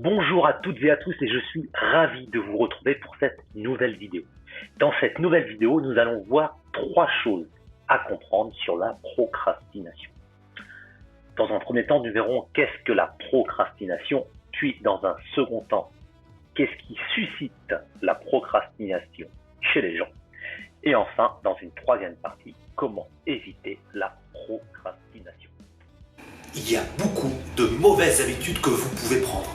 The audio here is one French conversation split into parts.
Bonjour à toutes et à tous et je suis ravi de vous retrouver pour cette nouvelle vidéo. Dans cette nouvelle vidéo, nous allons voir trois choses à comprendre sur la procrastination. Dans un premier temps, nous verrons qu'est-ce que la procrastination, puis dans un second temps, qu'est-ce qui suscite la procrastination chez les gens. Et enfin, dans une troisième partie, comment éviter la procrastination. Il y a beaucoup de mauvaises habitudes que vous pouvez prendre.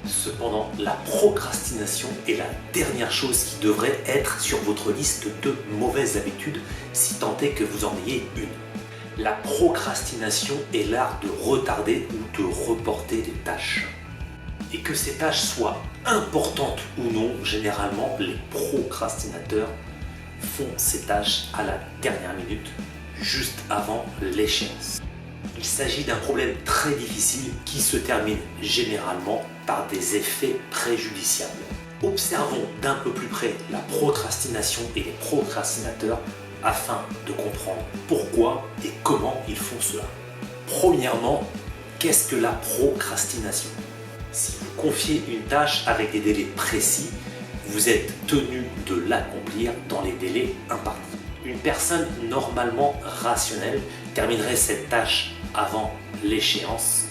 Cependant, la procrastination est la dernière chose qui devrait être sur votre liste de mauvaises habitudes, si tant est que vous en ayez une. La procrastination est l'art de retarder ou de reporter des tâches. Et que ces tâches soient importantes ou non, généralement les procrastinateurs font ces tâches à la dernière minute, juste avant l'échéance. Il s'agit d'un problème très difficile qui se termine généralement par des effets préjudiciables. Observons d'un peu plus près la procrastination et les procrastinateurs afin de comprendre pourquoi et comment ils font cela. Premièrement, qu'est-ce que la procrastination ? Si vous confiez une tâche avec des délais précis, vous êtes tenu de l'accomplir dans les délais impartis. Une personne normalement rationnelle terminerait cette tâche avant l'échéance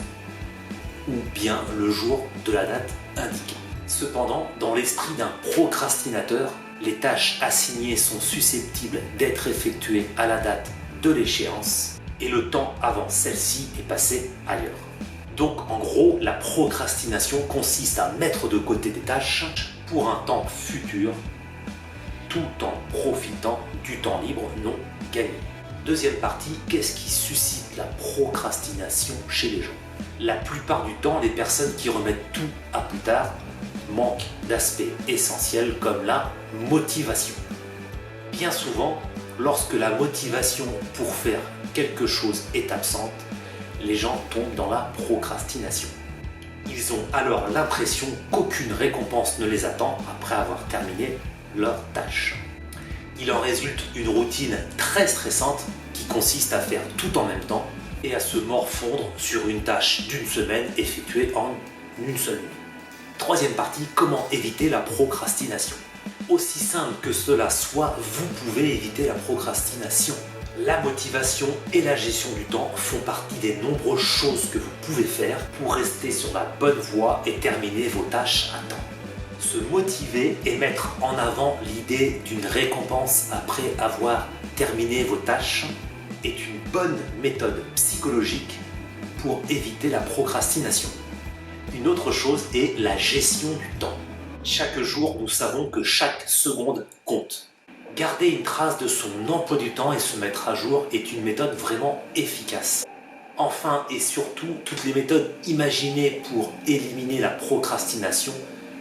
ou bien le jour de la date indiquée. Cependant, dans l'esprit d'un procrastinateur, les tâches assignées sont susceptibles d'être effectuées à la date de l'échéance et le temps avant celle-ci est passé ailleurs. Donc en gros, la procrastination consiste à mettre de côté des tâches pour un temps futur tout en profitant du temps libre non gagné. Deuxième partie, qu'est-ce qui suscite la procrastination chez les gens ? La plupart du temps, les personnes qui remettent tout à plus tard manquent d'aspects essentiels comme la motivation. Bien souvent, lorsque la motivation pour faire quelque chose est absente, les gens tombent dans la procrastination. Ils ont alors l'impression qu'aucune récompense ne les attend après avoir terminé leur tâche. Il en résulte une routine très stressante qui consiste à faire tout en même temps et à se morfondre sur une tâche d'une semaine effectuée en une seule nuit. Troisième partie, comment éviter la procrastination ? Aussi simple que cela soit, vous pouvez éviter la procrastination. La motivation et la gestion du temps font partie des nombreuses choses que vous pouvez faire pour rester sur la bonne voie et terminer vos tâches à temps. Se motiver et mettre en avant l'idée d'une récompense après avoir terminé vos tâches est une bonne méthode psychologique pour éviter la procrastination. Une autre chose est la gestion du temps. Chaque jour, nous savons que chaque seconde compte. Garder une trace de son emploi du temps et se mettre à jour est une méthode vraiment efficace. Enfin et surtout, toutes les méthodes imaginées pour éliminer la procrastination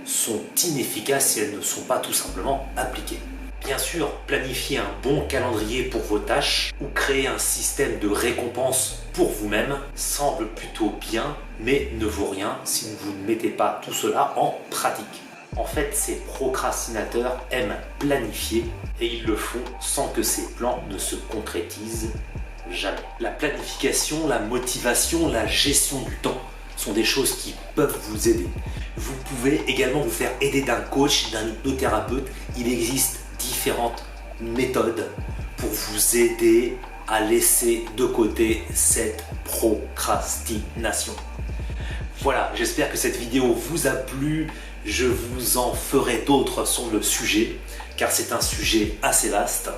sont inefficaces si elles ne sont pas tout simplement appliquées. Bien sûr, planifier un bon calendrier pour vos tâches ou créer un système de récompense pour vous-même semble plutôt bien, mais ne vaut rien si vous ne mettez pas tout cela en pratique. En fait, ces procrastinateurs aiment planifier et ils le font sans que ces plans ne se concrétisent jamais. La planification, la motivation, la gestion du temps sont des choses qui peuvent vous aider. Vous pouvez également vous faire aider d'un coach, d'un hypnothérapeute. Il existe différentes méthodes pour vous aider à laisser de côté cette procrastination. Voilà, j'espère que cette vidéo vous a plu. Je vous en ferai d'autres sur le sujet, car c'est un sujet assez vaste,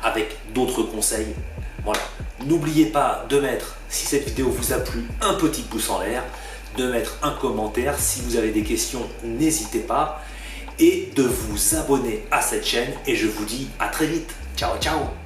avec d'autres conseils. Voilà. N'oubliez pas de mettre, si cette vidéo vous a plu, un petit pouce en l'air, de mettre un commentaire. Si vous avez des questions, n'hésitez pas, et de vous abonner à cette chaîne. Et je vous dis à très vite. Ciao, ciao!